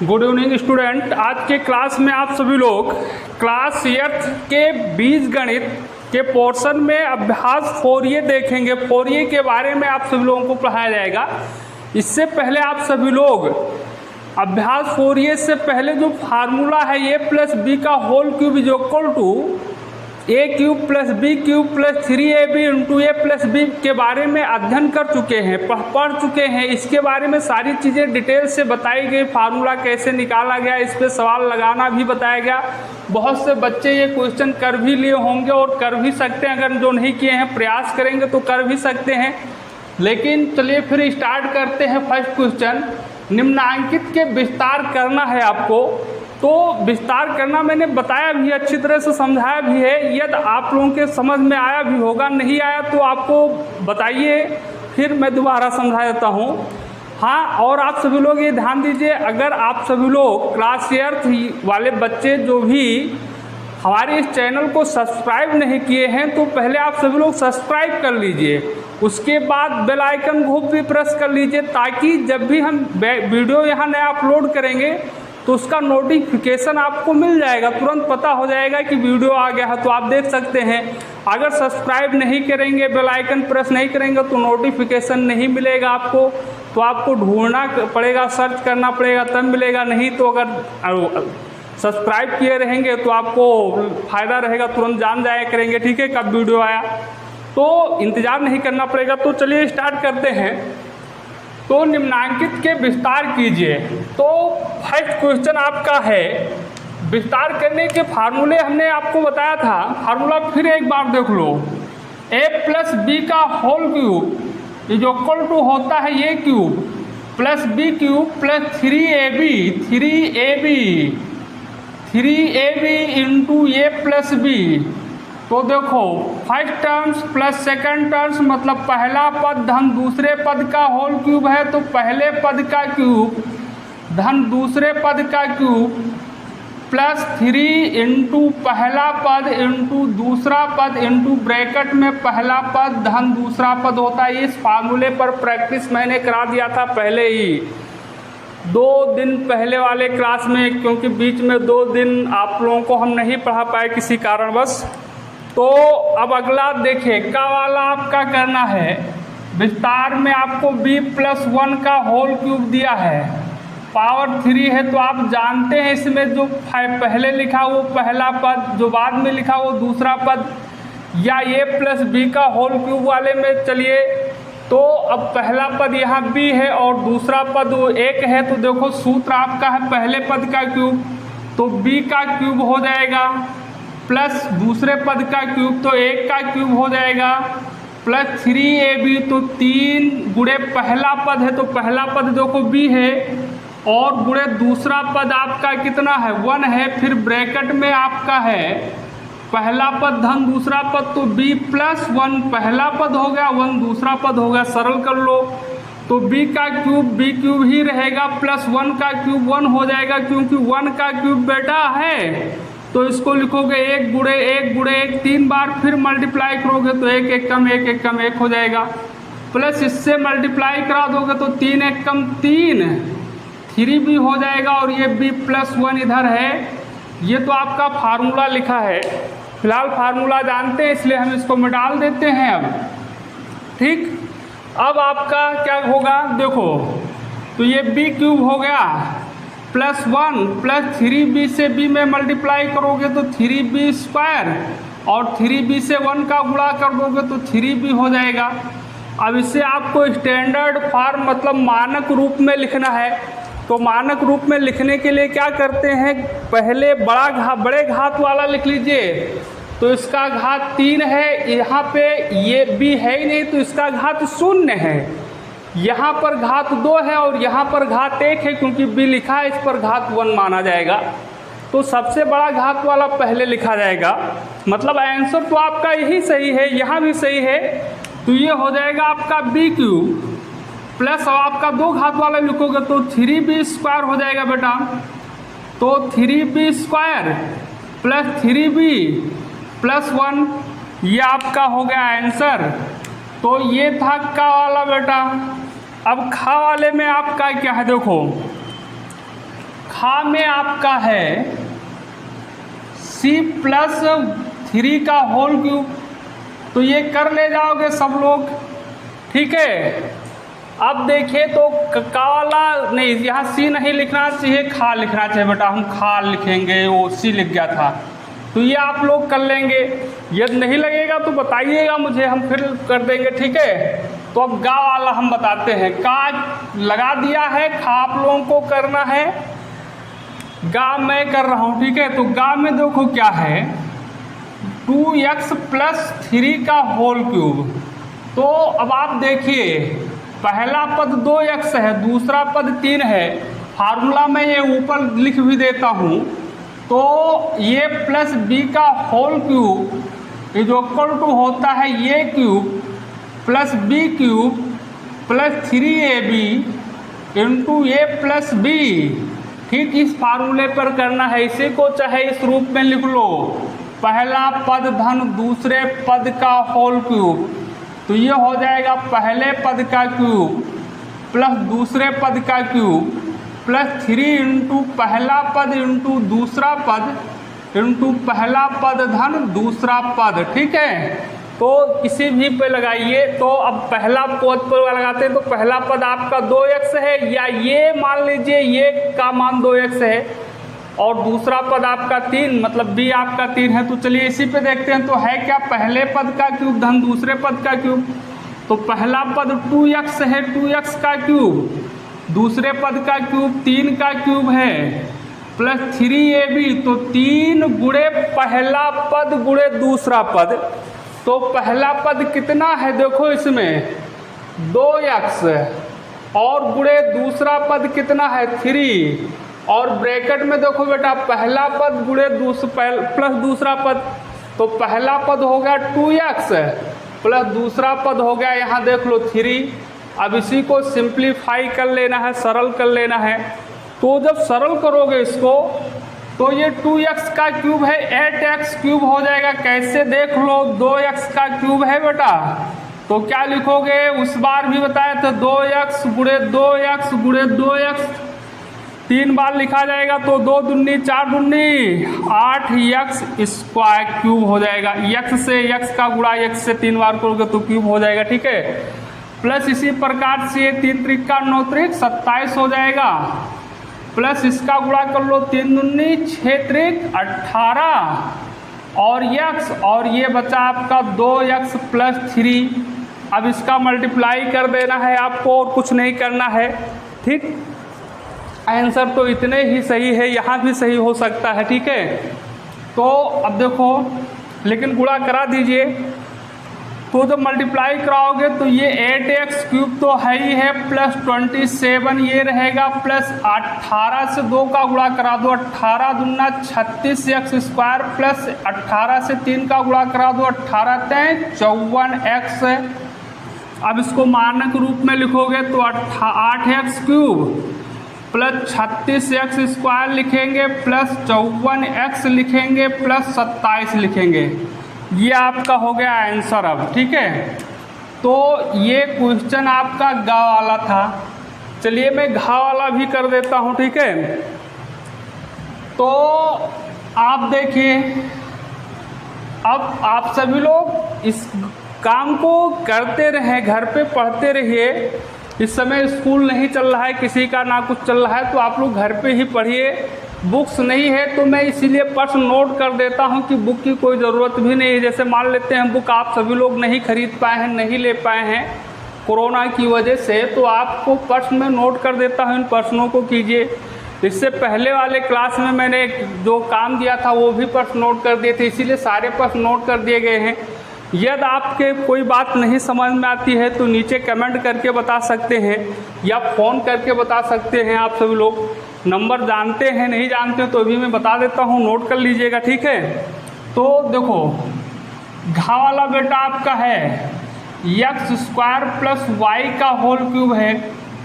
Good evening student. आज के class में आप सभी लोग क्लास 8 के बीजगणित के पोर्शन में अभ्यास फोरिये देखेंगे। फोरिये के बारे में आप सभी लोगों को पढ़ाया जाएगा। इससे पहले आप सभी लोग अभ्यास फोरिये से पहले जो फार्मूला है ए प्लस बी का whole cube is equal to a cube plus B cube plus 3ab into A plus b के बारे में अध्ययन कर चुके हैं, पढ़ चुके हैं। इसके बारे में सारी चीज़ें डिटेल से बताई गई, फार्मूला कैसे निकाला गया, इस पर सवाल लगाना भी बताया गया। बहुत से बच्चे ये क्वेश्चन कर भी लिए होंगे और कर भी सकते हैं, अगर जो नहीं किए हैं प्रयास करेंगे तो कर भी सकते हैं। लेकिन चलिए फिर स्टार्ट करते हैं। फर्स्ट क्वेश्चन, निम्नांकित के विस्तार करना है आपको। तो विस्तार करना मैंने बताया भी, अच्छी तरह से समझाया भी है। यदि आप लोगों के समझ में आया भी होगा, नहीं आया तो आपको बताइए, फिर मैं दोबारा समझा देता हूँ। हाँ, और आप सभी लोग ये ध्यान दीजिए, अगर आप सभी लोग क्लास 8 वाले बच्चे जो भी हमारे इस चैनल को सब्सक्राइब नहीं किए हैं तो पहले आप सभी लोग सब्सक्राइब कर लीजिए, उसके बाद बेल आइकन को भी प्रेस कर लीजिए, ताकि जब भी हम वीडियो यहाँ नया अपलोड करेंगे तो उसका नोटिफिकेशन आपको मिल जाएगा, तुरंत पता हो जाएगा कि वीडियो आ गया है, तो आप देख सकते हैं। अगर सब्सक्राइब नहीं करेंगे, बेल आइकन प्रेस नहीं करेंगे तो नोटिफिकेशन नहीं मिलेगा आपको, तो आपको ढूंढना पड़ेगा, सर्च करना पड़ेगा, तब मिलेगा। नहीं तो अगर सब्सक्राइब किए रहेंगे तो आपको फ़ायदा रहेगा, तुरंत जान जाया करेंगे, ठीक है, कब वीडियो आया। तो इंतज़ार नहीं करना पड़ेगा। तो चलिए स्टार्ट करते हैं। तो निम्नांकित के विस्तार कीजिए। तो फर्स्ट क्वेश्चन आपका है, विस्तार करने के फार्मूले हमने आपको बताया था। फार्मूला फिर एक बार देख लो, a प्लस बी का whole cube is equal to होता है A cube plus B cube plus 3ab into A plus B. तो देखो, first terms plus second terms मतलब पहला पद धन दूसरे पद का होल क्यूब है, तो पहले पद का क्यूब धन दूसरे पद का क्यूब प्लस 3 इंटू पहला पद इंटू दूसरा पद इंटू ब्रैकेट में पहला पद धन दूसरा पद होता है। इस फार्मूले पर प्रैक्टिस मैंने करा दिया था पहले ही, 2 दिन पहले वाले क्लास में, क्योंकि बीच में 2 दिन आप लोगों को हम नहीं पढ़ा पाए किसी कारणवश। तो अब अगला देखिए, का वाला आपका करना है। विस्तार में आपको b प्लस 1 का होल क्यूब दिया है, पावर 3 है, तो आप जानते हैं इसमें जो पहले लिखा वो पहला पद, जो बाद में लिखा वो दूसरा पद। या a प्लस बी का होल क्यूब वाले में चलिए, तो अब पहला पद यहाँ b है और दूसरा पद वो 1 है, तो देखो सूत्र आपका है पहले पद का क्यूब, तो b का क्यूब हो जाएगा प्लस दूसरे पद का क्यूब, तो 1 का क्यूब हो जाएगा प्लस 3ab, तो 3 गुणे पहला पद है, तो पहला पद देखो b है और गुणे दूसरा पद आपका कितना है 1 है। फिर ब्रैकेट में आपका है पहला पद धन दूसरा पद, तो b प्लस 1 पहला पद हो गया, 1 दूसरा पद हो गया, सरल कर लो। तो b का क्यूब b क्यूब ही रहेगा प्लस 1 का क्यूब 1 हो जाएगा, क्योंकि 1 का क्यूब बेटा है, तो इसको लिखोगे 1 गुणे 1 3 बार, फिर मल्टीप्लाई करोगे तो 1 1 कम 1 1 कम 1 हो जाएगा, प्लस इससे मल्टीप्लाई करा दोगे तो 3 1 कम 3 3b हो जाएगा, और ये b प्लस 1 इधर है। ये तो आपका फार्मूला लिखा है, फिलहाल फार्मूला जानते हैं इसलिए हम इसको मिटाल देते हैं अब, ठीक। अब आपका क्या होगा देखो, तो ये b क्यूब हो गया प्लस 1 प्लस 3b से b में मल्टीप्लाई करोगे तो 3b स्क्वायर, और 3b से 1 का गुणा कर दोगे तो 3b हो जाएगा। अब इसे आपको स्टैंडर्ड फॉर्म मतलब मानक रूप में लिखना है। तो मानक रूप में लिखने के लिए क्या करते हैं, पहले बड़े घात वाला लिख लीजिए। तो इसका घात 3 है, यहाँ पे ये b है ही नहीं, तो इसका घात 0 है। यहाँ पर घात 2 है और यहाँ पर घात 1 है, क्योंकि b लिखा है, इस पर घात 1 माना जाएगा। तो सबसे बड़ा घात वाला पहले लिखा जाएगा, मतलब आंसर तो आपका यही सही है, यहाँ भी सही है। तो ये हो जाएगा आपका b क्यूब प्लस, और आपका 2 घात वाला लिखोगे तो 3b स्क्वायर हो जाएगा बेटा, तो 3b square plus 3b plus 1, ये आपका हो गया आंसर। तो ये था का वाला बेटा। अब खा वाले में आपका क्या है देखो, घा में आपका है c प्लस 3 का होल क्यूब, तो ये कर ले जाओगे सब लोग, ठीक है। अब देखिए तो का वाला नहीं, यहाँ सी नहीं लिखना चाहिए, खा लिखना चाहिए बेटा, हम खा लिखेंगे, वो सी लिख गया था, तो ये आप लोग कर लेंगे। यदि नहीं लगेगा तो बताइएगा मुझे, हम फिर कर देंगे, ठीक है। तो अब गा वाला हम बताते हैं, का लगा दिया है, खा आप लोगों को करना है, गा मैं कर रहा हूँ, ठीक है। तो गा में देखो क्या है, 2x प्लस 3 का होल क्यूब। तो अब आप देखिए पहला पद 2x है, दूसरा पद 3 है, फार्मूला में ये ऊपर लिख भी देता हूँ। तो ये प्लस b का whole cube is equal to होता है ये cube plus b cube plus 3ab into ए प्लस b, ठीक। इस फार्मूले पर करना है, इसी को चाहे इस रूप में लिख लो, पहला पद धन दूसरे पद का होल क्यूब। तो ये हो जाएगा पहले पद का क्यूब प्लस दूसरे पद का क्यूब प्लस 3 इंटू पहला पद इंटू दूसरा पद इंटू पहला पद धन दूसरा पद, ठीक है। तो किसी भी पे लगाइए, तो अब पहला पद पर लगाते हैं तो पहला पद आपका 2x है, या ये मान लीजिए ये का मान 2x है, और दूसरा पद आपका 3, मतलब b आपका 3 है। तो चलिए इसी पे देखते हैं, तो है क्या, पहले पद का क्यूब धन दूसरे पद का क्यूब। तो पहला पद 2x है, 2x का क्यूब, दूसरे पद का क्यूब 3 का क्यूब है, प्लस 3ab, तो 3 गुणे पहला पद गुणे दूसरा पद। तो पहला पद कितना है, देखो इसमें 2x, और गुणे दूसरा पद कितना है 3, और ब्रैकेट में देखो बेटा पहला पद गुणे प्लस दूसरा पद। तो पहला पद हो गया 2x प्लस दूसरा पद हो गया, यहाँ देख लो 3। अब इसी को सिंप्लीफाई कर लेना है, सरल कर लेना है। तो जब सरल करोगे इसको, तो ये 2x का क्यूब है 8x क्यूब हो जाएगा। कैसे, देख लो 2x का क्यूब है बेटा, तो क्या लिखोगे, उस बार भी बताया था 2x गुणे 2x गुणे 2x, 3 बार लिखा जाएगा। तो 2 दूनी 4 दूनी 8x स्क्वायर क्यूब हो जाएगा। x से x का गुणा x से 3 बार करोगे तो क्यूब हो जाएगा, ठीक है। प्लस इसी प्रकार से 3 त्रिक 9 त्रिक 27 हो जाएगा, प्लस इसका गुणा कर लो 3 दूनी 6 त्रिक 18 और x, और ये बचा आपका 2x प्लस 3। अब इसका मल्टीप्लाई कर देना है आपको, और कुछ नहीं करना है, ठीक। आंसर तो इतने ही सही है, यहाँ भी सही हो सकता है, ठीक है। तो अब देखो, लेकिन गुणा करा दीजिए, तो जब मल्टीप्लाई कराओगे तो ये 8x क्यूब तो है ही है, प्लस 27 ये रहेगा, प्लस 18 से 2 का गुणा करा दो, 18 दूना 36x स्क्वायर, प्लस 18 से 3 का गुणा करा दो, 18 तें 54x। अब इसको मानक रूप में लिखोगे तो 8x cube plus 36x square लिखेंगे, प्लस 54x लिखेंगे, प्लस 27 लिखेंगे। ये आपका हो गया आंसर अब, ठीक है। तो ये क्वेश्चन आपका गा वाला था। चलिए मैं घा वाला भी कर देता हूँ, ठीक है। तो आप देखिए, अब आप सभी लोग इस काम को करते रहें, घर पे पढ़ते रहिए। इस समय स्कूल नहीं चल रहा है, किसी का ना कुछ चल रहा है, तो आप लोग घर पे ही पढ़िए। बुक्स नहीं है तो मैं इसीलिए प्रश्न नोट कर देता हूं कि बुक की कोई ज़रूरत भी नहीं है। जैसे मान लेते हैं बुक आप सभी लोग नहीं खरीद पाए हैं, नहीं ले पाए हैं कोरोना की वजह से, तो आपको प्रश्न में नोट कर देता हूं, इन प्रश्नों को कीजिए। इससे पहले वाले क्लास में मैंने जो काम दिया था वो भी प्रश्न नोट कर दिए थे, इसीलिए सारे प्रश्न नोट कर दिए गए हैं। यदि आपके कोई बात नहीं समझ में आती है तो नीचे कमेंट करके बता सकते हैं या फ़ोन करके बता सकते हैं। आप सभी लोग नंबर जानते हैं, नहीं जानते तो भी मैं बता देता हूँ, नोट कर लीजिएगा, ठीक है। तो देखो घा वाला बेटा आपका है x स्क्वायर प्लस वाई का होल क्यूब है,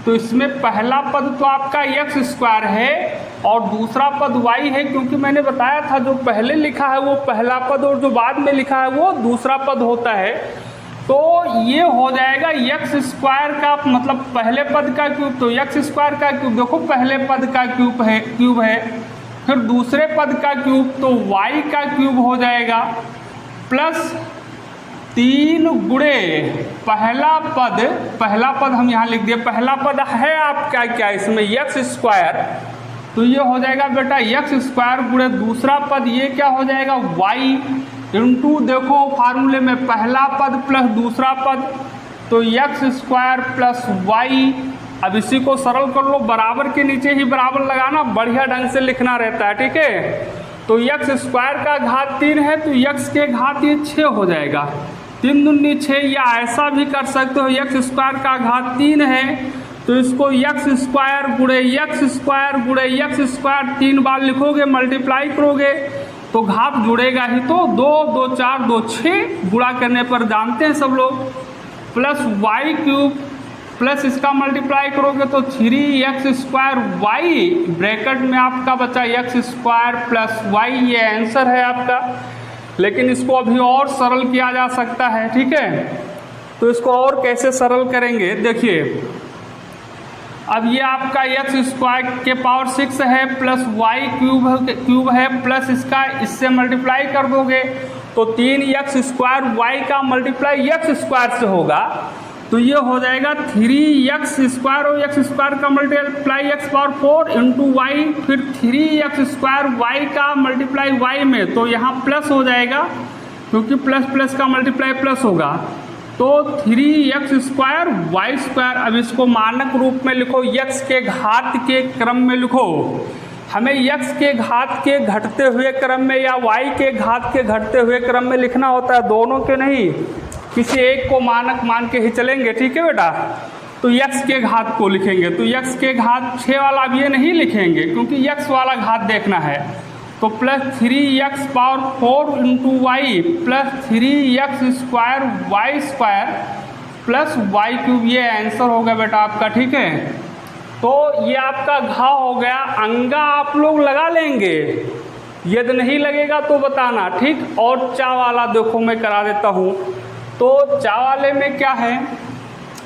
तो इसमें पहला पद तो आपका x स्क्वायर है और दूसरा पद y है, क्योंकि मैंने बताया था जो पहले लिखा है वो पहला पद और जो बाद में लिखा है वो दूसरा पद होता है। तो ये हो जाएगा एक्स स्क्वायर का मतलब पहले पद का क्यूब, तो एक्स स्क्वायर का क्यूब देखो पहले पद का क्यूब है, फिर दूसरे पद का क्यूब तो वाई का क्यूब हो जाएगा, प्लस 3 गुणे पहला पद हम यहाँ लिख दिए, पहला पद है आपका क्या इसमें एक्स स्क्वायर, तो ये हो जाएगा बेटा एक्स स्क्वायर गुणे दूसरा पद ये क्या हो जाएगा वाई इंटू देखो फार्मूले में पहला पद प्लस दूसरा पद तो एक्स स्क्वायर प्लस वाई। अब इसी को सरल कर लो, बराबर के नीचे ही बराबर लगाना, बढ़िया ढंग से लिखना रहता है, ठीक है। तो एक्स स्क्वायर का घात 3 है तो एक्स के घात ये 6 हो जाएगा, 3 दूनी 6, या ऐसा भी कर सकते हो एक्स स्क्वायर का घात 3 है तो इसको एक्स स्क्वायर गुणे एक्स स्क्वायर गुणे एक्स स्क्वायर 3 बार लिखोगे, मल्टीप्लाई करोगे तो घात जुड़ेगा ही, तो 2 2 4 2 6 गुणा करने पर जानते हैं सब लोग, प्लस वाई क्यूब प्लस इसका मल्टीप्लाई करोगे तो 3x स्क्वायर वाई, ब्रैकेट में आपका बचा एक्स स्क्वायर प्लस वाई, ये आंसर है आपका। लेकिन इसको अभी और सरल किया जा सकता है, ठीक है। तो इसको और कैसे सरल करेंगे देखिए, अब ये आपका एक्स स्क्वायर के पावर 6 है प्लस वाई क्यूब है प्लस इसका इससे मल्टीप्लाई कर दोगे तो 3x स्क्वायर वाई का मल्टीप्लाई एक्स स्क्वायर से होगा, तो ये हो जाएगा 3x स्क्वायर और एक्स स्क्वायर का multiply x power 4 into y, फिर 3x स्क्वायर वाई का मल्टीप्लाई वाई में, तो यहाँ प्लस हो जाएगा क्योंकि प्लस प्लस का मल्टीप्लाई प्लस होगा, तो 3x स्क्वायर वाई स्क्वायर। अब इसको मानक रूप में लिखो, x के घात के क्रम में लिखो, हमें x के घात के घटते हुए क्रम में या y के घात के घटते हुए क्रम में लिखना होता है, दोनों के नहीं, किसी एक को मानक मान के ही चलेंगे, ठीक है बेटा। तो x के घात को लिखेंगे, तो x के घात 6 वाला अब ये नहीं लिखेंगे क्योंकि x वाला घात देखना है, तो plus 3x power 4 into y plus 3x square y square plus y cube, ये आंसर हो गया बेटा आपका, ठीक है। तो ये आपका घा हो गया, अंगा आप लोग लगा लेंगे, यदि नहीं लगेगा तो बताना, ठीक। और चा वाला देखो मैं करा देता हूँ, तो चा वाले में क्या है,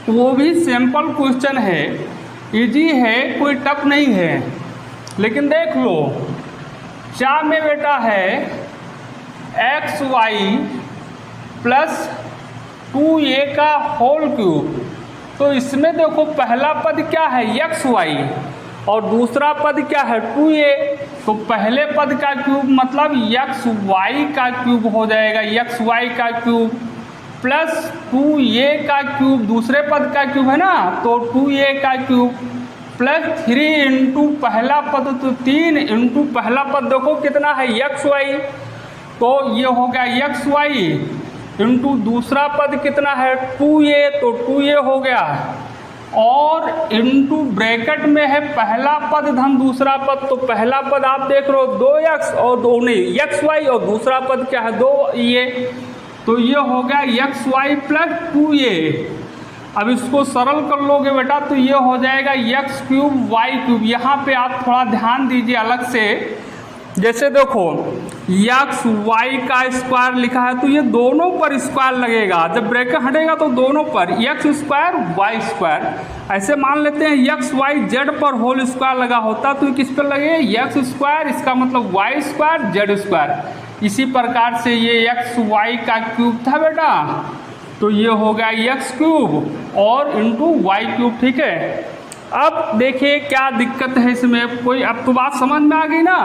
वो भी सिंपल क्वेश्चन है, इजी है, कोई टफ नहीं है, लेकिन देख लो चा में बेटा है एक्स वाई प्लस 2a का होल क्यूब, तो इसमें देखो पहला पद क्या है एक्स वाई और दूसरा पद क्या है 2a, तो पहले पद का क्यूब मतलब एक्स वाई का क्यूब हो जाएगा, एक्स वाई का क्यूब प्लस 2a का क्यूब, दूसरे पद का क्यूब है ना, तो 2a का क्यूब प्लस 3 इंटू पहला पद, तो 3 इंटू पहला पद देखो कितना है एक्स वाई, तो ये हो गया एक्स वाई इंटू दूसरा पद कितना है 2a, तो 2a हो गया, और इंटू ब्रैकेट में है पहला पद धन दूसरा पद, तो पहला पद आप देख रहे हो 2x और 2 नहीं एक्स वाई और दूसरा पद क्या है 2a, तो ये हो गया एक्स वाई प्लस 2a। अब इसको सरल कर लोगे बेटा तो ये हो जाएगा एक्स क्यूब वाई क्यूब। यहाँ पे आप थोड़ा ध्यान दीजिए अलग से, जैसे देखो एक्स वाई का स्क्वायर लिखा है तो ये दोनों पर स्क्वायर लगेगा, जब ब्रैकेट हटेगा तो दोनों पर एक्स स्क्वायर वाई स्क्वायर, ऐसे मान लेते हैं एक्स वाई जेड पर होल स्क्वायर लगा होता तो किस पर लगे एक्स स्क्वायर, इसका मतलब वाई स्क्वायर जेड स्क्वायर। इसी प्रकार से ये एक्स वाई का क्यूब था बेटा, तो ये हो गया एक्स क्यूब और इंटू वाई क्यूब, ठीक है। अब देखिए क्या दिक्कत है इसमें, कोई अब तो बात समझ में आ गई ना,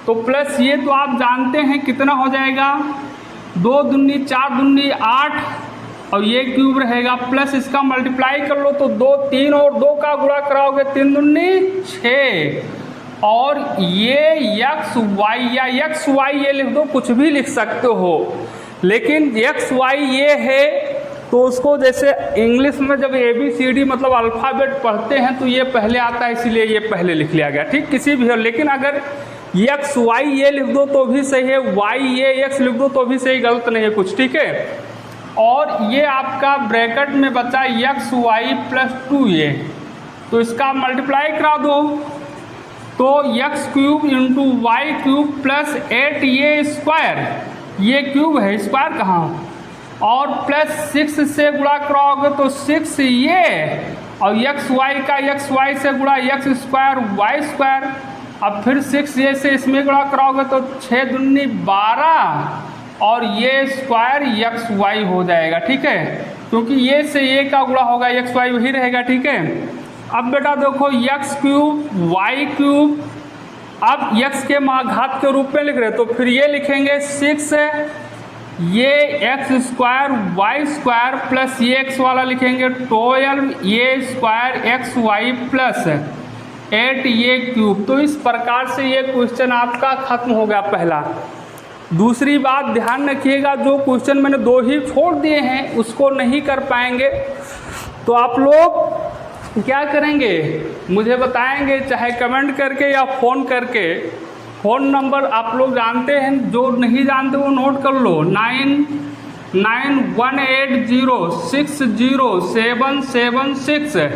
तो प्लस ये तो आप जानते हैं कितना हो जाएगा 2 दूनी 4 दूनी 8 और ये क्यूब रहेगा, प्लस इसका मल्टीप्लाई कर लो तो 2 3 और 2 का गुणा कराओगे 3 दूनी 6, और ये एक्स वाई या एक्स वाई ये लिख दो, कुछ भी लिख सकते हो, लेकिन एक्स वाई ये है तो उसको जैसे इंग्लिश में जब ABCD मतलब अल्फ़ाबेट पढ़ते हैं तो ये पहले आता है, इसीलिए ये पहले लिख लिया गया, ठीक। किसी भी हो, लेकिन अगर एक्स वाई ये लिख दो तो भी सही है, वाई ये एक्स लिख दो तो भी सही, गलत नहीं है कुछ, ठीक है। और ये आपका ब्रैकेट में बचा एक्स वाई प्लस 2a, तो इसका मल्टीप्लाई करा दो तो x cube into y cube plus 8a square, ये क्यूब है स्क्वायर कहाँ, और प्लस 6 से गुणा कराओगे तो 6 ये, और एक्स वाई का एक्स वाई से गुणा एक्स स्क्वायर वाई स्क्वायर। अब फिर 6 ये से इसमें गुणा कराओगे तो 6 दूनी 12 और ये स्क्वायर एक्स वाई हो जाएगा, ठीक है, क्योंकि ये से ये का गुणा होगा एक्स वाई वही रहेगा, ठीक है। अब बेटा देखो एक्स क्यूब वाई क्यूब, अब एक्स के घात के रूप में लिख रहे तो फिर ये लिखेंगे 6 ये x square y square plus ये एक्स वाला लिखेंगे 12 ये स्क्वायर एक्स वाई प्लस 8 ये क्यूब। तो इस प्रकार से ये क्वेश्चन आपका खत्म हो गया पहला। दूसरी बात ध्यान रखिएगा, जो क्वेश्चन मैंने 2 ही छोड़ दिए हैं उसको नहीं कर पाएंगे तो आप लोग क्या करेंगे मुझे बताएंगे, चाहे कमेंट करके या फ़ोन करके। फ़ोन नंबर आप लोग जानते हैं, जो नहीं जानते वो नोट कर लो, 9918060776।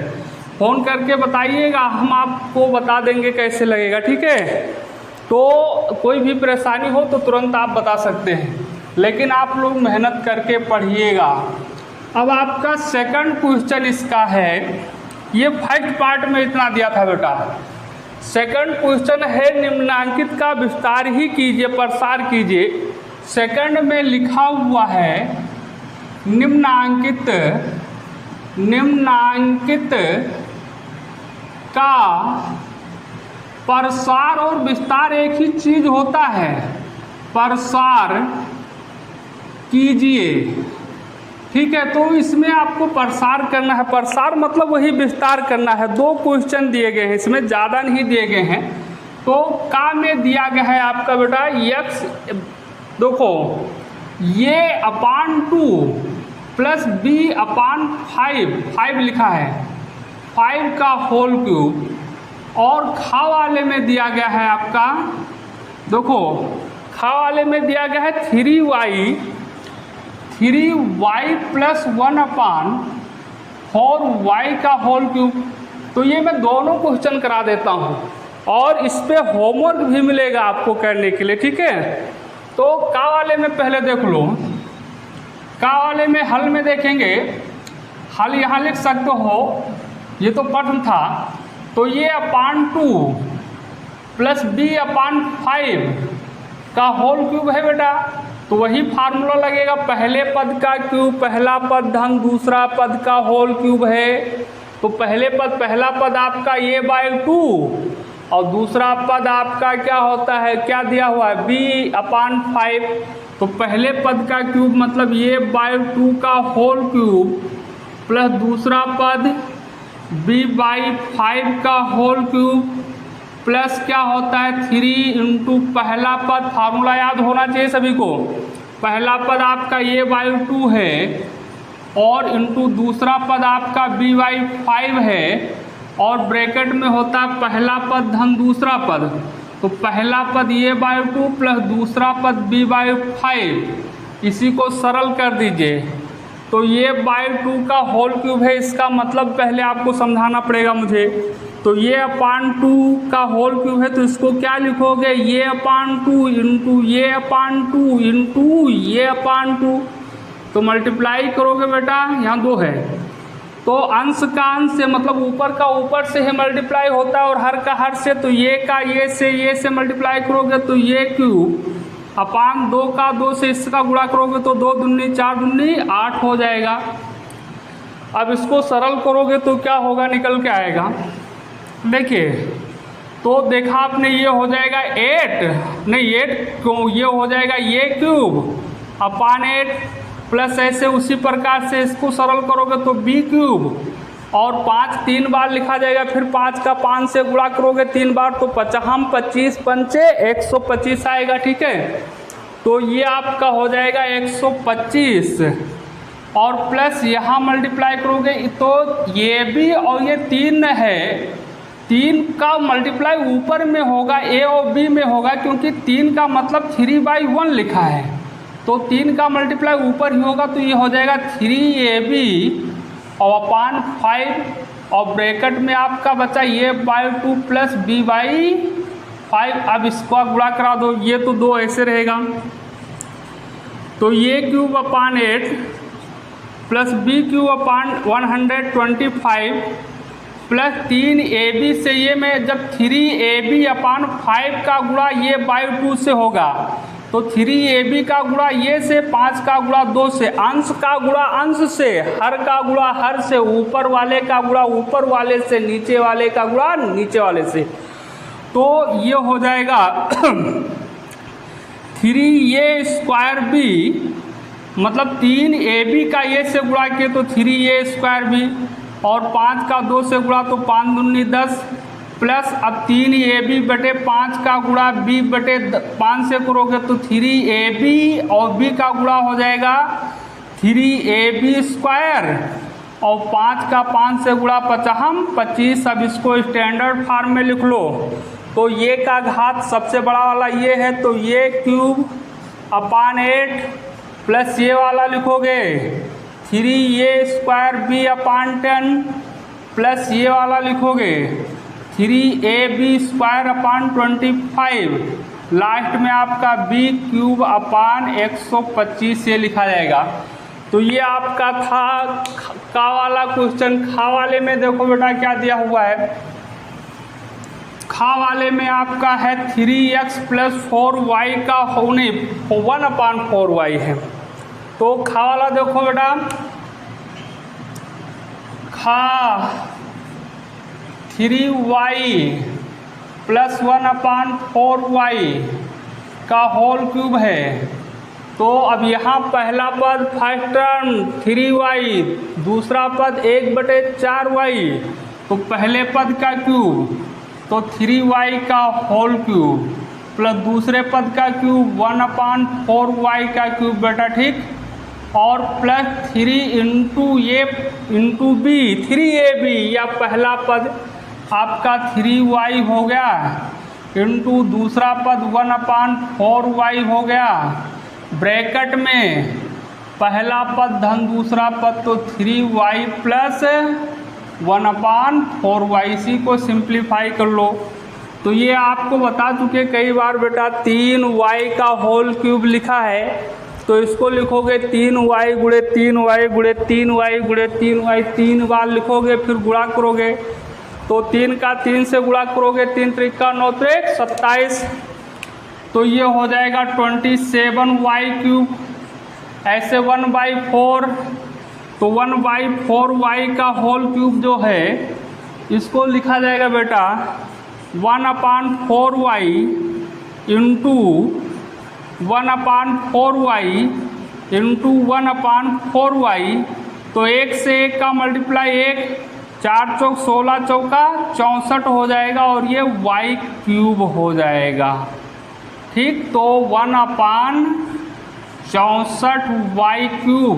फ़ोन करके बताइएगा, हम आपको बता देंगे कैसे लगेगा, ठीक है। तो कोई भी परेशानी हो तो तुरंत आप बता सकते हैं, लेकिन आप लोग मेहनत करके पढ़िएगा। अब आपका सेकंड क्वेश्चन इसका है, ये फर्स्ट पार्ट में इतना दिया था बेटा। सेकंड क्वेश्चन है निम्नांकित का विस्तार ही कीजिए, प्रसार कीजिए। सेकंड में लिखा हुआ है निम्नांकित का प्रसार और विस्तार एक ही चीज होता है। प्रसार कीजिए, ठीक है। तो इसमें आपको प्रसार करना है, प्रसार मतलब वही विस्तार करना है। 2 क्वेश्चन दिए गए हैं, इसमें ज़्यादा नहीं दिए गए हैं। तो का में दिया गया है आपका बेटा एक्स, देखो ये अपान 2 प्लस बी अपान 5 लिखा है, 5 का होल क्यूब। और खा वाले में दिया गया है आपका, देखो खा वाले में दिया गया है 3y प्लस 1 अपान 4y का होल क्यूब। तो ये मैं दोनों क्वेश्चन करा देता हूँ और इस पे होमवर्क भी मिलेगा आपको करने के लिए, ठीक है। तो का वाले में पहले देख लो, का वाले में हल में देखेंगे, हल यहाँ लिख सकते हो, ये तो प्रश्न था। तो ये अपान 2 प्लस बी अपान 5 का होल क्यूब है बेटा। तो वही फार्मूला लगेगा, पहले पद का क्यूब पहला पद धन दूसरा पद का होल क्यूब है। तो पहला पद आपका ये बाई 2 और दूसरा पद आपका क्या होता है, क्या दिया हुआ है, बी अपान 5। तो पहले पद का क्यूब मतलब ये बाई 2 का होल क्यूब प्लस दूसरा पद बी बाई 5 का होल क्यूब प्लस क्या होता है 3 इंटू पहला पद, फार्मूला याद होना चाहिए सभी को। पहला पद आपका ये बाई 2 है और इंटू दूसरा पद आपका बी बाई 5 है और ब्रैकेट में होता है पहला पद धन दूसरा पद। तो पहला पद ये बाई 2 प्लस दूसरा पद बी बाई 5, इसी को सरल कर दीजिए। तो ये बाई 2 का होल क्यूब है, इसका मतलब पहले आपको समझाना पड़ेगा मुझे। तो ये अपान 2 का होल क्यूब है, तो इसको क्या लिखोगे, ये अपान 2 इंटू ये अपान 2 इंटू ये अपान 2। तो मल्टीप्लाई करोगे बेटा, यहाँ 2 है तो अंश का अंश से मतलब ऊपर का ऊपर से ही मल्टीप्लाई होता है और हर का हर से। तो ये का ये से मल्टीप्लाई करोगे तो ये क्यूब अपान 2 का 2 से इसका गुणा करोगे तो 2 दूनी 4 दूनी 8 हो जाएगा। अब इसको सरल करोगे तो क्या होगा, निकल के आएगा, देखिए। तो देखा आपने, ये हो जाएगा 8 नहीं 8 क्यों, ये हो जाएगा ये क्यूब अपान 8 प्लस ऐसे उसी प्रकार से इसको सरल करोगे तो बी क्यूब और 5 3 बार लिखा जाएगा, फिर 5 का 5 से गुणा करोगे 3 बार तो 25 पंचे 125 आएगा, ठीक है। तो ये आपका हो जाएगा 125 और प्लस यहाँ मल्टीप्लाई करोगे तो ये भी और ये 3 है, 3 का मल्टीप्लाई ऊपर में होगा, ए और बी में होगा, क्योंकि 3 का मतलब 3/1 लिखा है। तो 3 का मल्टीप्लाई ऊपर ही होगा, तो ये हो जाएगा 3ab और अपान 5 और ब्रैकेट में आपका बचा ये बाई 2 प्लस बी बाई 5। अब इसको गुणा करा दो, ये तो 2 ऐसे रहेगा। तो ये cube upon 8 plus B cube upon 125 plus 3ab से ये मैं जब 3ab अपान 5 का गुणा ये बाई 2 से होगा तो 3ab का गुणा ये से 5 का गुणा 2 से, अंश का गुणा अंश से, हर का गुणा हर से, ऊपर वाले का गुणा ऊपर वाले से, नीचे वाले का गुणा नीचे वाले से। तो ये हो जाएगा 3a स्क्वायर बी मतलब 3ab का ये से गुणा किए तो 3a स्क्वायर बी और 5 का 2 से गुणा तो 5 दूनी 10 प्लस अब 3ab बटे 5 का गुणा b बटे 5 से करोगे तो 3ab और b का गुणा हो जाएगा 3ab स्क्वायर और 5 का 5 से गुणा 25। अब इसको स्टैंडर्ड फॉर्म में लिख लो तो ये का घात सबसे बड़ा वाला ये है तो ये क्यूब अपान 8 प्लस ये वाला लिखोगे 3a स्क्वायर b अपान 10 प्लस ये वाला लिखोगे 3ab स्क्वायर अपान 25। लास्ट में आपका b क्यूब अपान 125 ये लिखा जाएगा। तो ये आपका था का वाला क्वेश्चन। खा वाले में देखो बेटा क्या दिया हुआ है। खा वाले में आपका है 3x प्लस 4y का होने 1 अपान 4y है। तो खा वाला देखो बेटा, खा 3y प्लस 1 अपान 4y का होल क्यूब है। तो अब यहाँ पहला पद फर्स्ट टर्म 3y, दूसरा पद 1/4y, तो पहले पद का क्यूब तो 3y का होल क्यूब प्लस दूसरे पद का क्यूब 1 अपान 4y का क्यूब बेटा, ठीक, और प्लस 3 इंटू ये इंटू बी 3ab या पहला पद आपका 3y हो गया इंटू दूसरा पद 1 अपान 4y हो गया, ब्रैकेट में पहला पद धन दूसरा पद तो 3y प्लस 1 अपान 4y। इसी को सिंप्लीफाई कर लो तो ये आपको बता चुके कई बार बेटा 3y का होल क्यूब लिखा है तो इसको लिखोगे 3y गुणे 3y गुणे 3y गुणे 3y 3 बार लिखोगे, फिर गुणा करोगे तो 3 का 3 से गुणा करोगे 3 त्रिका 9 त्रिक 27, तो ये हो जाएगा 27y क्यूब। ऐसे 1/4 तो 1/4y का होल क्यूब जो है इसको लिखा जाएगा बेटा 1 अपान 4y इंटू 1 अपान 4y इंटू 1 अपान 4y। तो 1 से 1 का मल्टीप्लाई 1, 4 चौक 16 चौका 64 हो जाएगा और ये y क्यूब हो जाएगा, ठीक। तो 1 अपान 64y क्यूब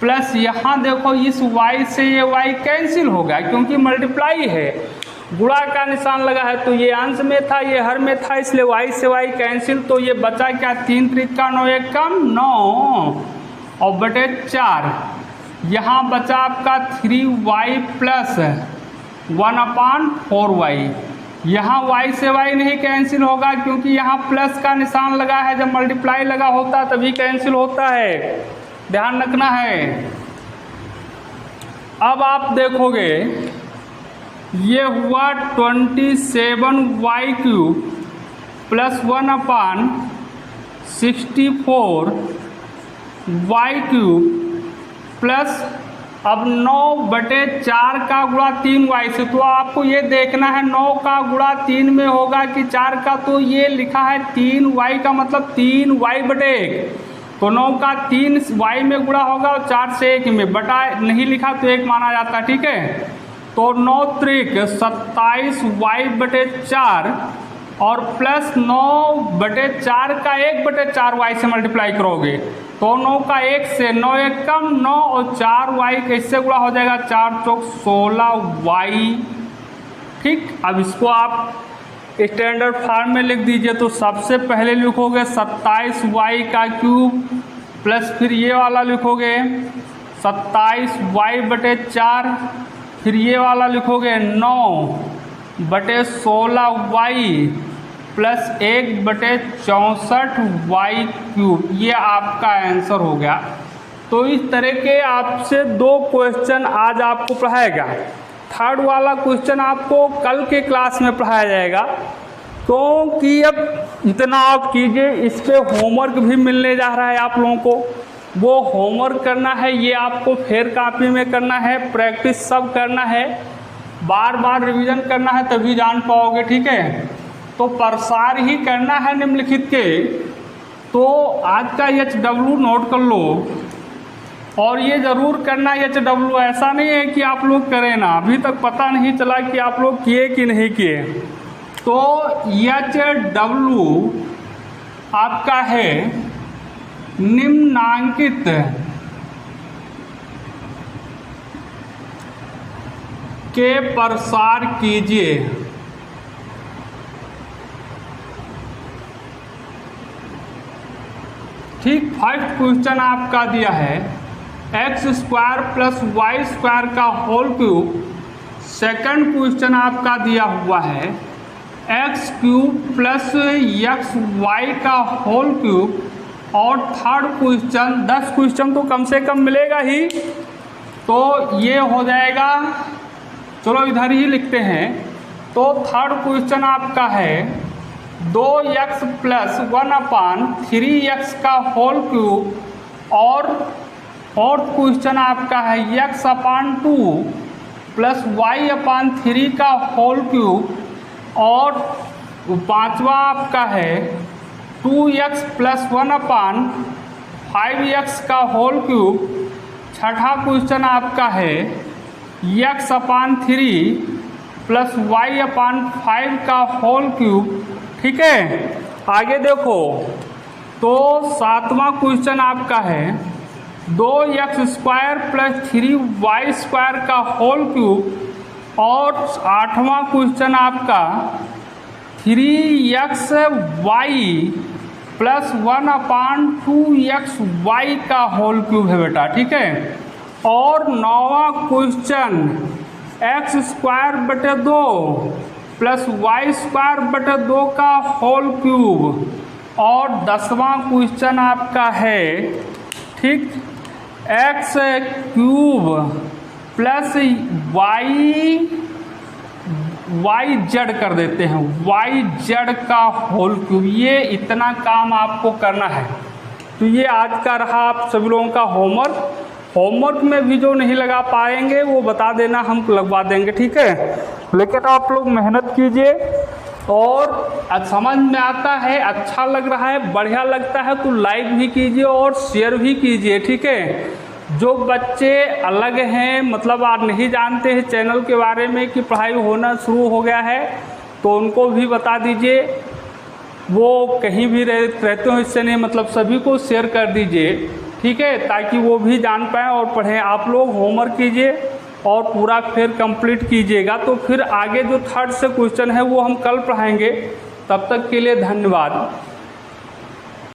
प्लस यहाँ देखो इस y से ये y कैंसिल हो गया क्योंकि मल्टीप्लाई है, गुणा का निशान लगा है तो ये अंश में था ये हर में था इसलिए y से y कैंसिल। तो ये बचा क्या 3 त्रिका 9 1 कम 9 और बटे 4, यहाँ बचा आपका 3y प्लस 1 अपान 4y। यहाँ y से y नहीं कैंसिल होगा क्योंकि यहाँ प्लस का निशान लगा है, जब मल्टीप्लाई लगा होता है तभी कैंसिल होता है, ध्यान रखना है। अब आप देखोगे ये हुआ 27y क्यूब प्लस 1 अपान 64y क्यूब प्लस अब 9/4 का गुणा 3y से। तो आपको ये देखना है 9 का गुणा 3 में होगा कि 4 का, तो ये लिखा है 3y का मतलब 3y/1, तो 9 का 3y में गुणा होगा और 4 से 1 में, बटा नहीं लिखा तो 1 माना जाता, ठीक है। तो 9 त्रिक 27y/4 और प्लस 9/4 का 1/4y से मल्टीप्लाई करोगे तो 9 का 1 से 9 1 कम 9 और 4y कैसे गुणा हो जाएगा 4 चौक 16y, ठीक। अब इसको आप स्टैंडर्ड फॉर्म में लिख दीजिए तो सबसे पहले लिखोगे 27y का क्यूब प्लस फिर ये वाला लिखोगे 27y/4, फिर ये वाला लिखोगे 9/16y प्लस 1/64y³, ये आपका आंसर हो गया। तो इस तरह के आपसे 2 क्वेश्चन आज आपको पढ़ाएगा। थर्ड वाला क्वेश्चन आपको कल के क्लास में पढ़ाया जाएगा, क्योंकि अब इतना आप कीजिए, इस पे होमवर्क भी मिलने जा रहा है आप लोगों को। वो होमवर्क करना है, ये आपको फेयर कॉपी में करना है, प्रैक्टिस सब करना है, बार बार रिवीजन करना है, तभी जान पाओगे, ठीक है। तो प्रसार ही करना है निम्नलिखित के। तो आज का HW नोट कर लो, और ये ज़रूर करना HW, ऐसा नहीं है कि आप लोग करें ना, अभी तक पता नहीं चला कि आप लोग किए कि नहीं किए। तो HW आपका है निम्नांकित के प्रसार कीजिए। ठीक, फर्स्ट क्वेश्चन आपका दिया है x² + y² का होल क्यूब। सेकंड क्वेश्चन आपका दिया हुआ है x³ + xy का होल क्यूब। और थर्ड क्वेश्चन, 10 क्वेश्चन तो कम से कम मिलेगा ही, तो ये हो जाएगा। चलो इधर ही लिखते हैं। तो थर्ड क्वेश्चन आपका है 2x + 1/3x का होल क्यूब। और फोर्थ क्वेश्चन आपका है x/2 + y/3 का होल क्यूब। और पांचवा आपका है 2x + 1/5x का होल क्यूब। छठा क्वेश्चन आपका है x/3 + y/5 का होल क्यूब, ठीक है। आगे देखो, तो सातवां क्वेश्चन आपका है 2x² + 3y² का होल क्यूब। और आठवां क्वेश्चन आपका 3xy + 1/2xy का होल क्यूब है बेटा, ठीक है। और नौवां क्वेश्चन x² + 2y² का होल क्यूब। और 10वां क्वेश्चन आपका है, ठीक, x³ + yz कर देते हैं, yz का होल क्यूब। ये इतना काम आपको करना है। तो ये आज का रहा आप सभी लोगों का होमवर्क। होमवर्क में भी जो नहीं लगा पाएंगे वो बता देना, हम लगवा देंगे, ठीक है। लेकिन आप लोग मेहनत कीजिए, और समझ में आता है, अच्छा लग रहा है, बढ़िया लगता है तो लाइक भी कीजिए और शेयर भी कीजिए, ठीक है। जो बच्चे अलग हैं, मतलब आज नहीं जानते हैं चैनल के बारे में कि पढ़ाई होना शुरू हो गया है, तो उनको भी बता दीजिए। वो कहीं भी रहते हो, इससे नहीं मतलब सभी को शेयर कर दीजिए, ठीक है, ताकि वो भी जान पाएँ और पढ़ें। आप लोग होमवर्क कीजिए और पूरा फिर कंप्लीट कीजिएगा। तो फिर आगे जो थर्ड से क्वेश्चन है वो हम कल पढ़ाएंगे। तब तक के लिए धन्यवाद।